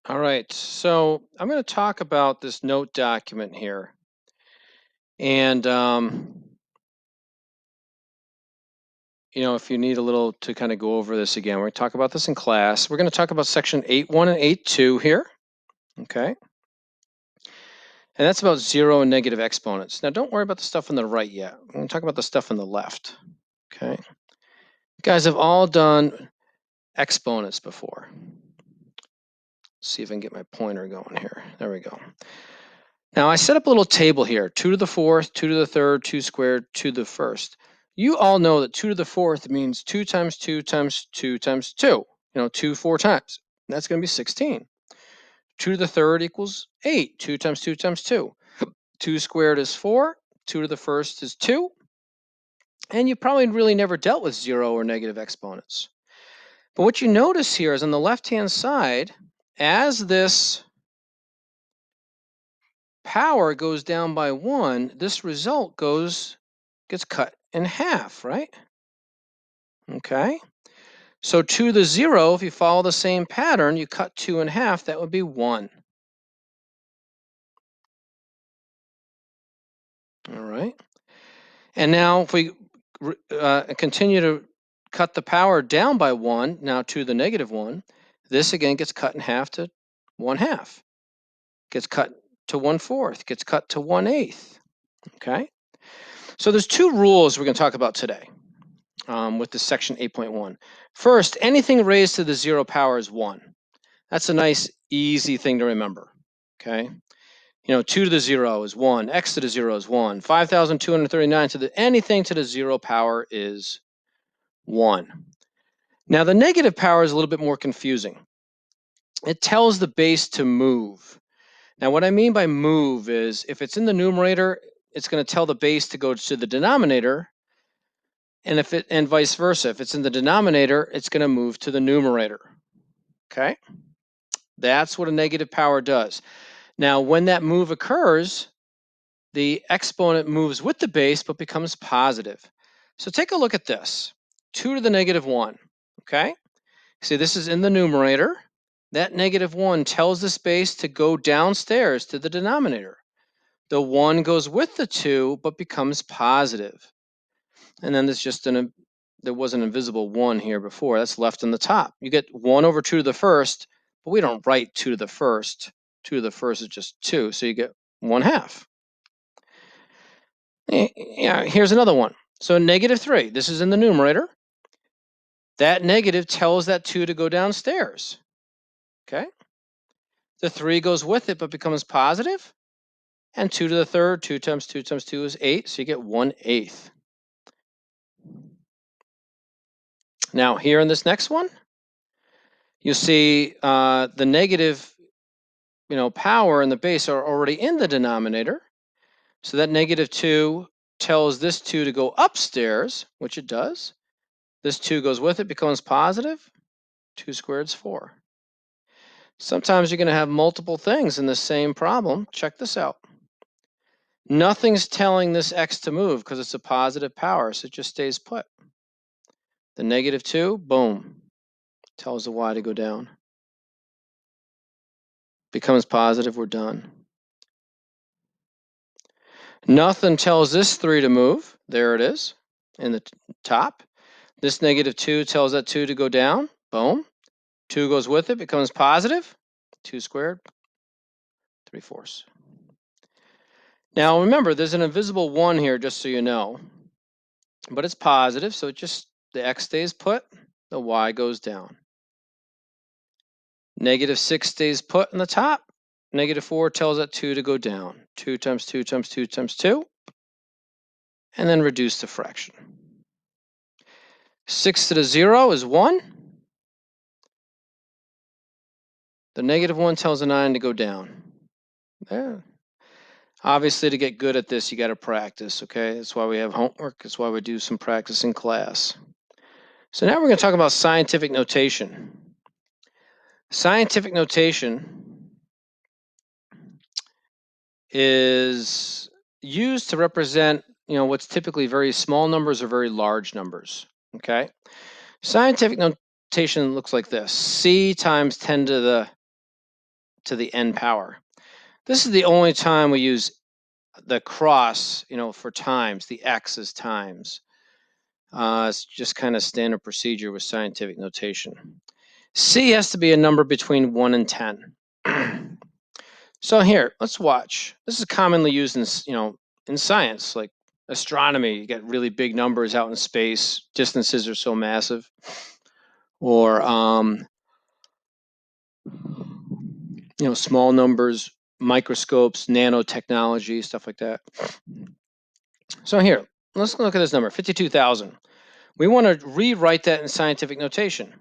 All right, so I'm going to talk about this note document here. And, if you need a little to kind of go over this again, we're going to talk about this in class. We're going to talk about section 8.1 and 8.2 here. Okay. And that's about zero and negative exponents. Now, don't worry about the stuff on the right yet. I'm going to talk about the stuff on the left. Okay. You guys have all done exponents before. Let's see if I can get my pointer going here. There we go. Now I set up a little table here, 2 to the 4th, 2 to the 3rd, 2 squared, 2 to the 1st. You all know that 2 to the 4th means 2 times 2 times 2 times 2, 2 4 times. That's going to be 16. 2 to the 3rd equals 8, 2 times 2 times 2. 2 squared is 4, 2 to the 1st is 2, and you probably really never dealt with zero or negative exponents. But what you notice here is on the left-hand side, as this power goes down by 1, this result gets cut in half, right? Okay. So 2 to the 0, if you follow the same pattern, you cut 2 in half, that would be 1. All right. And now if we continue to cut the power down by 1, now to the negative 1, this again gets cut in half to 1/2. Gets cut to 1/4, gets cut to 1/8. Okay. So there's two rules we're going to talk about today. With this section 8.1. First, anything raised to the 0 power is 1. That's a nice, easy thing to remember. Okay. 2 to the 0 is 1. X to the 0 is 1. 5,239 to the anything to the 0 power is 1. Now, the negative power is a little bit more confusing. It tells the base to move. Now, what I mean by move is if it's in the numerator, it's going to tell the base to go to the denominator. And vice versa. If it's in the denominator, it's going to move to the numerator. Okay? That's what a negative power does. Now, when that move occurs, the exponent moves with the base but becomes positive. So take a look at this. 2 to the negative 1. Okay? See, this is in the numerator. That negative 1 tells this base to go downstairs to the denominator. The 1 goes with the 2 but becomes positive. And then there was an invisible 1 here before. That's left in the top. You get 1 over 2 to the 1st, but we don't write 2 to the 1st. 2 to the 1st is just 2, so you get 1/2. Yeah, here's another one. So negative 3, this is in the numerator. That negative tells that 2 to go downstairs. Okay? The 3 goes with it but becomes positive. And 2 to the 3rd, 2 times 2 times 2 is 8, so you get 1/8. Now here in this next one, you see the negative power and the base are already in the denominator. So that negative 2 tells this 2 to go upstairs, which it does. This 2 goes with it, becomes positive. 2 squared is 4. Sometimes you're going to have multiple things in the same problem. Check this out. Nothing's telling this x to move because it's a positive power, so it just stays put. The negative 2, boom, tells the y to go down. Becomes positive, we're done. Nothing tells this 3 to move. There it is in the top. This negative 2 tells that 2 to go down. Boom. 2 goes with it, becomes positive. 2 squared, 3/4. Now remember, there's an invisible 1 here, just so you know. But it's positive, so the x stays put, the y goes down. Negative 6 stays put in the top. Negative 4 tells that 2 to go down. 2 times 2 times 2 times 2. And then reduce the fraction. 6 to the 0 is 1. The negative 1 tells a 9 to go down. There. Obviously, to get good at this, you got to practice, okay? That's why we have homework. That's why we do some practice in class. So now we're going to talk about scientific notation. Scientific notation is used to represent, what's typically very small numbers or very large numbers, okay? Scientific notation looks like this. C times 10 to the to the n power. This is the only time we use the cross, for times. The x is times. It's just kind of standard procedure with scientific notation. C has to be a number between 1 and 10. So here, let's watch. This is commonly used in science, like astronomy. You get really big numbers out in space. Distances are so massive. Or small numbers, microscopes, nanotechnology, stuff like that. So here, let's look at this number, 52,000. We want to rewrite that in scientific notation.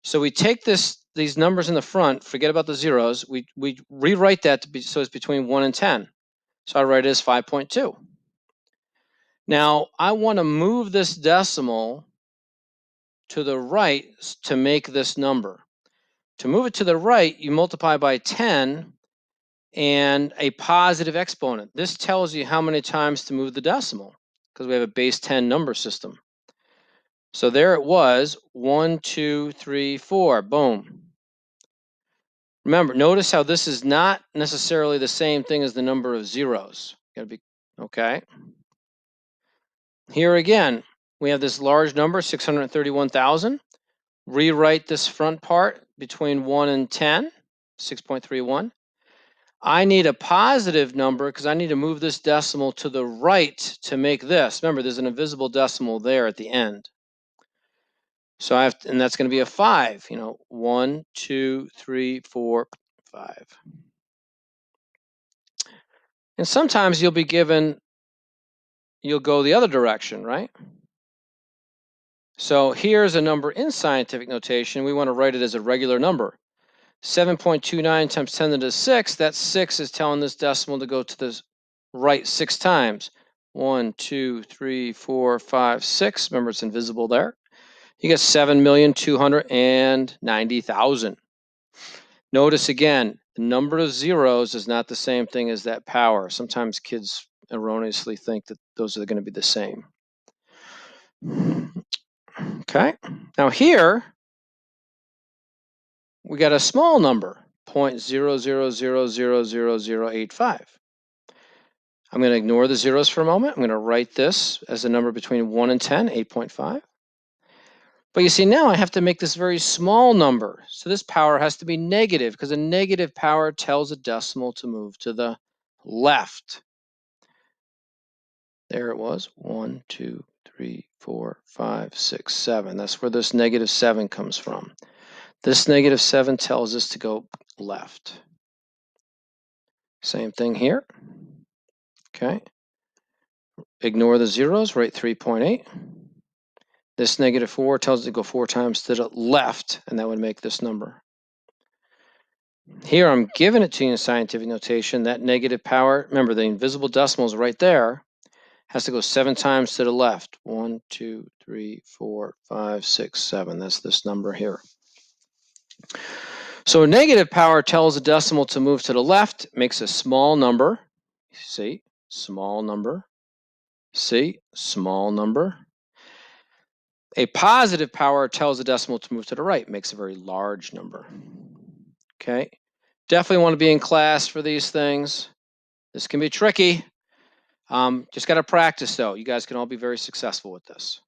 So we take these numbers in the front, forget about the zeros, we rewrite that so it's between 1 and 10. So I write it as 5.2. Now, I want to move this decimal to the right to make this number. To move it to the right, you multiply by 10 and a positive exponent. This tells you how many times to move the decimal because we have a base 10 number system. So there it was, 1, 2, 3, 4, boom. Remember, notice how this is not necessarily the same thing as the number of zeros. Gotta be okay. Here again, we have this large number, 631,000. Rewrite this front part between 1 and 10, 6.31. I need a positive number because I need to move this decimal to the right to make this. Remember, there's an invisible decimal there at the end. So and that's going to be a 5. 1, 2, 3, 4, 5. And sometimes you'll go the other direction, right? So here's a number in scientific notation. We want to write it as a regular number. 7.29 times 10 to the 6, that 6 is telling this decimal to go to the right 6 times. 1, 2, 3, 4, 5, 6. Remember, it's invisible there. You get 7,290,000. Notice again, the number of zeros is not the same thing as that power. Sometimes kids erroneously think that those are going to be the same. Okay, now here we got a small number, 0.00000085. I'm going to ignore the zeros for a moment. I'm going to write this as a number between 1 and 10, 8.5. But you see, now I have to make this very small number. So this power has to be negative because a negative power tells a decimal to move to the left. There it was, 1, 2, 3, 4, 5, 6, 7. That's where this negative 7 comes from. This negative 7 tells us to go left. Same thing here. Okay. Ignore the zeros, write 3.8. This negative 4 tells us to go 4 times to the left, and that would make this number. Here I'm giving it to you in scientific notation. That negative power, remember the invisible decimal is right there, has to go 7 times to the left. 1, 2, 3, 4, 5, 6, 7. That's this number here. So a negative power tells a decimal to move to the left, makes a small number. See, small number. See, small number. A positive power tells a decimal to move to the right, makes a very large number. Okay, definitely want to be in class for these things. This can be tricky. Just got to practice, though. You guys can all be very successful with this.